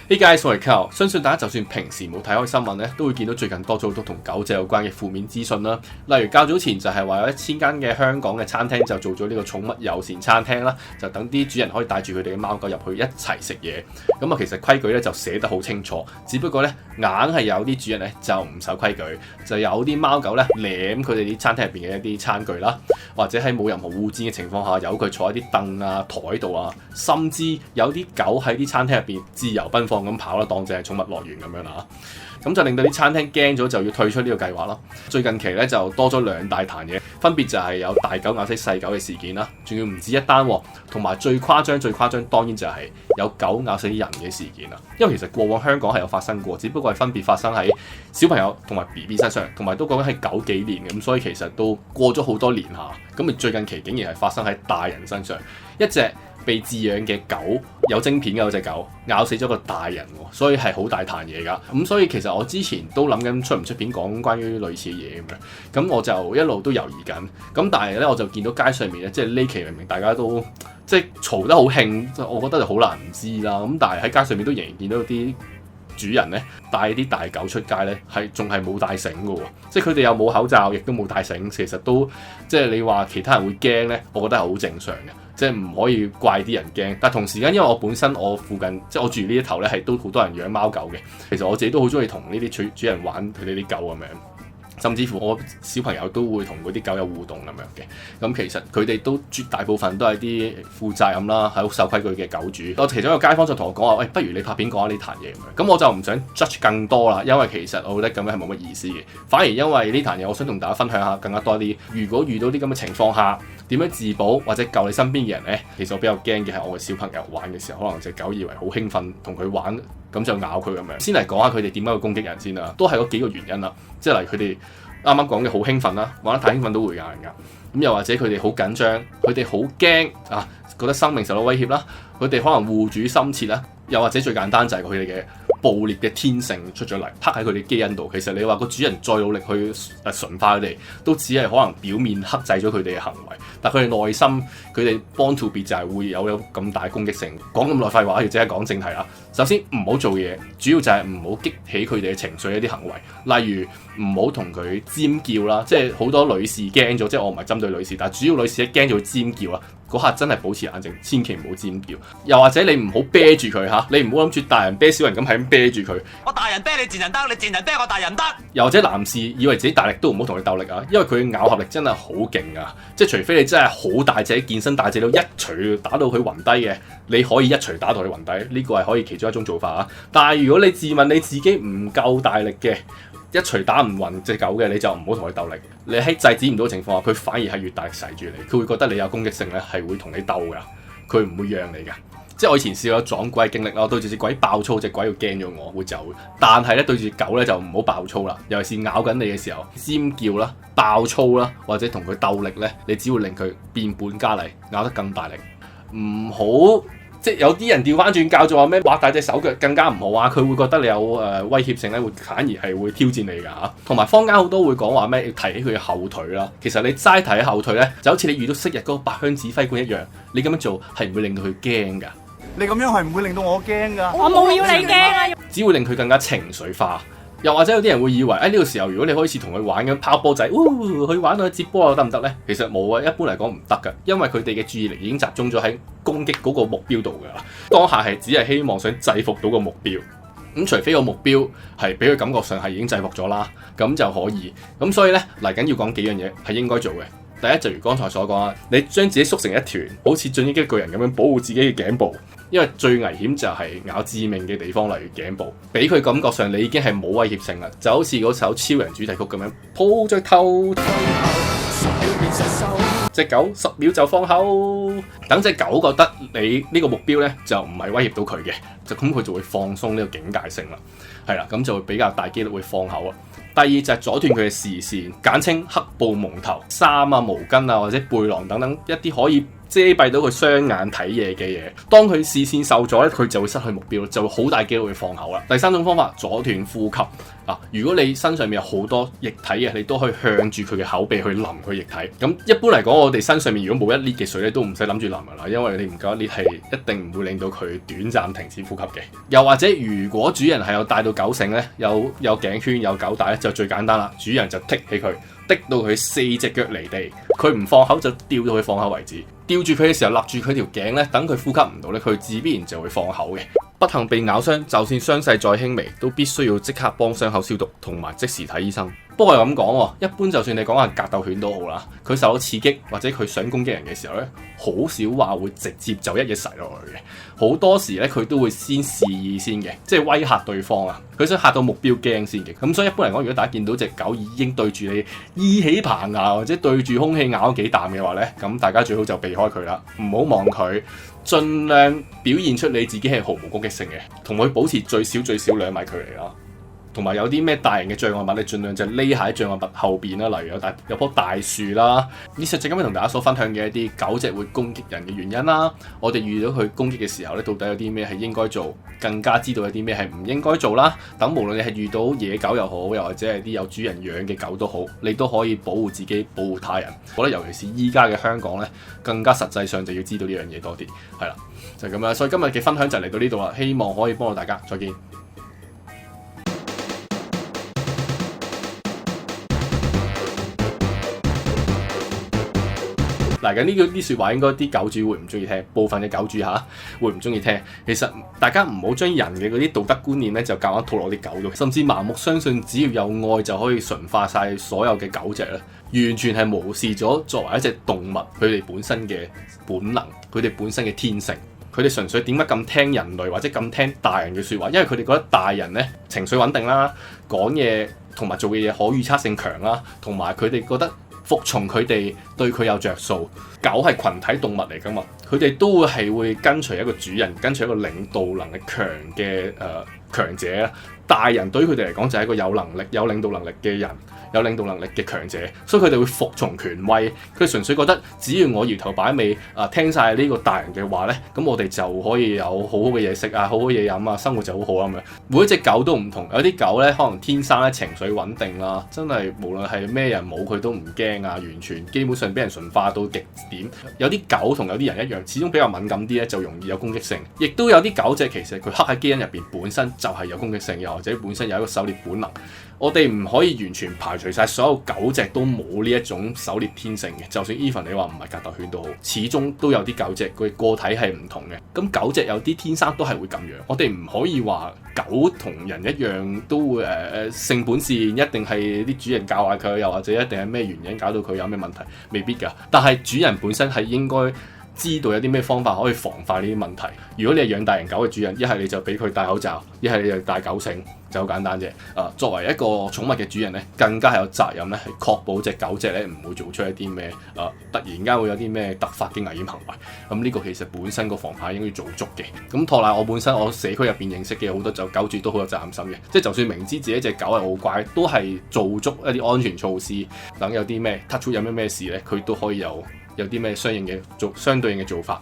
Hey guys，我係 Carl，相信大家就算平時冇睇開新聞咧，都會見到最近多咗好多同狗隻有關嘅負面資訊啦。例如較早前就係話有1000間嘅香港嘅餐廳就做咗呢個寵物友善餐廳啦，就等啲主人可以帶住佢哋嘅貓狗入去一齊食嘢。咁啊，其實規矩咧就寫得好清楚，只不過咧硬係有啲主人咧就唔守規矩，就有啲貓狗咧舐佢哋啲餐廳入邊嘅一啲餐具啦，或者喺冇任何護墊嘅情況下，由佢坐喺啲凳啊、台度啊，甚至有啲狗喺啲餐廳入邊自由奔放咁跑啦，當正係寵物樂園咁樣啦，咁就令到啲餐廳驚咗，就要退出呢個計劃啦。最近期咧就多咗2大壇嘢，分別就係有大狗咬死細狗嘅事件啦，仲要唔止一單喎，同埋最誇張當然就係有狗咬死人嘅事件啦。因為其實過往香港係有發生過，只不過係分別發生喺小朋友同埋 BB 身上，同埋都講緊係9幾年嘅，咁所以其實都過咗好多年下。咁最近期竟然係發生喺大人身上，一隻被飼養嘅狗有晶片嘅嗰隻狗咬死咗個大人喎，所以係好大壇嘢㗎。咁所以其實我之前都諗緊出唔出片講關於類似嘅嘢咁樣，咁我就一路都猶豫緊。咁但係咧我就見到街上面咧，即係呢期明明大家都即係嘈得好興，我覺得就好難唔知啦。咁但係喺街上面都仍然見到啲主人咧帶啲大狗出街咧，仲係冇帶繩嘅喎，即係佢哋又冇口罩，亦都冇帶繩，其實都即係你話其他人會驚咧，我覺得係好正常嘅，即係唔可以怪啲人驚。但同時間，因為我本身我附近即係我住呢一頭咧，係都好多人養貓狗嘅，其實我自己都好中意同呢啲主人玩佢哋啲狗咁樣。甚至乎我小朋友都會同嗰啲狗有互動咁樣嘅，咁其實佢哋都絕大部分都係啲負責任啦，係好守規矩嘅狗主。我其中一個街坊就同我講話，喂，不如你拍片講下呢壇嘢咁樣。咁我就唔想 judge 更多啦，因為其實我覺得咁樣係冇乜意思嘅。反而因為呢壇嘢，我想同大家分享下更加多啲。如果遇到啲咁嘅情況下，點樣自保或者救你身邊嘅人呢？其實我比較驚嘅係我嘅小朋友玩嘅時候，可能隻狗以為好興奮，同佢玩咁就咬佢咁樣。先嚟講下佢哋點解會攻擊人先啦，都係嗰幾個原因啦。即係例如佢哋啱啱講嘅好興奮啦，玩得太興奮都會咬人㗎。咁又或者佢哋好緊張，佢哋好驚啊，覺得生命受到威脅啦，佢哋可能護主心切啦，又或者最簡單就係佢哋嘅暴烈嘅天性出咗嚟，刻喺佢哋基因度。其實你話個主人再努力去馴化佢哋，都只係可能表面克制咗佢哋嘅行為，但佢哋內心佢哋 born to be 就係會有咁大攻擊性。講咁耐廢話，要即刻講正題啦。首先唔好做嘢，主要就係唔好激起佢哋嘅情緒一啲行為，例如唔好同佢尖叫啦，即係好多女士驚咗，即係我唔係針對女士，但係主要女士一驚就會尖叫啦。嗰下真係保持冷靜，千祈唔好尖叫。又或者你唔好啤住佢嚇，你唔好諗住大人啤小人咁係咁啤住佢。我大人啤你賤人得，你賤人啤我大人得。又或者男士以為自己大力都唔好同佢鬥力啊，因為佢咬合力真係好勁啊！即係除非你真係好大隻健身大隻到一錘打到佢暈低嘅，你可以一錘打到佢暈低，呢個係可以其中一種做法啊。但係如果你自問你自己唔夠大力嘅，一錘打唔暈隻狗嘅，你就唔好同佢鬥力。你喺制止唔到嘅情況下，佢反而係越大力噬住你，佢會覺得你有攻擊性咧，係會同你鬥噶，佢唔會讓你噶。即係我以前試過撞鬼經歷啦，我對住隻鬼爆粗，隻鬼要驚咗我，會走。但係咧對住狗咧就唔好爆粗啦，尤其是咬緊你嘅時候，尖叫啦、爆粗啦，或者同佢鬥力咧，你只會令佢變本加厲，咬得更大力。唔好。即係有啲人調翻轉教咗話咩畫大隻手腳更加唔好啊！佢會覺得你有威脅性咧，反而係會挑戰你㗎嚇。同埋坊間好多會講話咩要提起佢嘅後腿啦。其實你齋提起後腿咧，就好似你遇到昔日嗰個八鄉指揮官一樣，你咁樣做係唔會令到佢驚㗎。你咁樣係唔會令到我驚㗎。我冇要你驚啊！只會令佢更加情緒化。又或者有啲人會以為呢個時候如果你開始同佢玩咁拋波仔，去玩去接波得唔得呢？其實冇啊，一般嚟講唔得㗎，因為佢哋嘅注意力已經集中咗喺攻擊嗰個目標度㗎啦。當下係只係希望想制服到個目標，咁除非個目標係俾佢感覺上係已經制服咗啦，咁就可以。咁所以呢，嚟緊要講幾樣嘢係應該做嘅。第一就如剛才所講啦，你將自己縮成一團，好似進擊的巨人咁樣保護自己嘅頸部，因為最危險就係咬致命嘅地方，例如頸部，俾佢感覺上你已經係冇威脅性啦，就好似嗰首超人主題曲咁樣，抱着頭，隻狗10秒就放口，等隻狗覺得你呢個目標呢就唔係威脅到佢嘅，就咁佢就會放鬆呢個警戒性啦，係啦，咁就會比較大機率會放口啊。第二就係阻斷佢嘅視線，簡稱黑布蒙頭、衫啊、毛巾啊或者背囊等等一啲可以遮蔽到佢雙眼睇嘢嘅嘢。當佢視線受阻咧，佢就會失去目標，就會好大機會放口啦。第三種方法，阻斷呼吸。如果你身上面有好多液體嘅，你都可以向住佢嘅口鼻去淋佢液體。咁一般嚟講，我哋身上面如果冇1 lit 嘅水咧，都唔使諗住淋噶啦，因為你唔夠1 lit 係一定唔會令到佢短暫停止呼吸嘅。又或者如果主人係有帶到狗繩咧，有頸圈有狗帶咧，就最簡單啦。主人就剔起佢，滴到佢4隻腳離地，佢唔放口就吊到佢放口為止。吊住佢嘅時候，勒住佢條頸咧，等佢呼吸唔到咧，佢自必然就會放口嘅。不幸被咬傷，就算傷勢再輕微，都必須要即刻幫傷口消毒，同埋即時睇醫生。不過係咁講，一般就算你講下格鬥犬都好啦，佢受到刺激或者佢想攻擊人嘅時候咧，好少話會直接就一嘢噬落去嘅。好多時咧，佢都會先示意先嘅，即係威嚇對方啊。佢想嚇到目標驚先嘅。咁所以一般嚟講，如果大家見到隻狗已經對住你依起棚牙或者對住空氣咬咗幾啖嘅話咧，咁大家最好就避開佢啦，唔好望佢，盡量表現出你自己係毫無攻擊性嘅，同佢保持最少2米距離啦。同埋有啲咩大型嘅障礙物，你盡量就匿喺障礙物後邊啦，例如有棵大樹啦。以上就今日同大家所分享嘅一啲狗隻會攻擊人嘅原因啦。我哋遇到佢攻擊嘅時候咧，到底有啲咩係應該做，更加知道有啲咩係唔應該做啦。等無論你係遇到野狗又好，又或者係啲有主人養嘅狗都好，你都可以保護自己，保護他人。我覺得尤其是依家嘅香港咧，更加實際上就要知道呢樣嘢多啲。係啦，就係咁樣。所以今日嘅分享就嚟到呢度啦，希望可以幫到大家。再見。嗱，咁呢啲説話應該啲狗主會唔中意聽，部分嘅狗主會唔中意聽。其實大家唔好將人嘅嗰啲道德觀念咧就夾硬套落啲狗度，甚至盲目相信只要有愛就可以馴化晒所有嘅狗隻咧，完全係無視咗作為一隻動物佢哋本身嘅本能，佢哋本身嘅天性。佢哋純粹點解咁聽人類或者咁聽大人嘅説話？因為佢哋覺得大人咧情緒穩定啦，講嘢同埋做嘅嘢可預測性強啦，同埋佢哋覺得服從佢哋對佢有着數。狗係群體動物嚟㗎嘛，佢哋都會跟隨一個主人，跟隨一個領導能力強嘅強者。大人對於佢哋嚟講就係一個有能力、有領導能力嘅人，有領導能力嘅強者，所以佢哋會服從權威。佢純粹覺得只要我搖頭擺尾聽晒呢個大人嘅話咧，咁我哋就可以有好好嘅嘢食啊，好好嘢飲啊，生活就好好咁樣。每一隻狗都唔同，有啲狗咧可能天生咧情緒穩定啦，真係無論係咩人冇佢都唔驚啊，完全基本上俾人馴化到極點。有啲狗同有啲人一樣，始終比較敏感啲咧，就容易有攻擊性。亦都有啲狗隻其實佢刻喺基因入邊本身就係有攻擊性，又或者本身有一個狩獵本能。我哋唔可以完全排除晒所有狗隻都冇呢一種狩獵天性嘅，就算 even 你話唔係格鬥犬都好，始終都有啲狗隻佢個體係唔同嘅。咁狗隻有啲天生都係會咁樣，我哋唔可以話狗同人一樣都會性本善，一定係啲主人教壞佢，又或者一定係咩原因搞到佢有咩問題，未必㗎。但係主人本身係應該知道有啲咩方法可以防範呢啲問題。如果你係養大型狗嘅主人，一係你就俾佢戴口罩，一係你就戴狗繩，就好簡單啫。作為一個寵物嘅主人咧，更加係有責任咧，係確保隻狗隻咧唔會做出一啲咩突然間會有啲咩突發嘅危險行為。咁呢個其實本身個防範應該要做足嘅。咁托賴我本身我社區入邊認識嘅好多就狗主都好有責任心嘅，即係就算明知自己隻狗係好乖，都係做足一啲安全措施，等有啲咩 touch wood 有咩事咧，佢都可以有啲咩相對應嘅做法。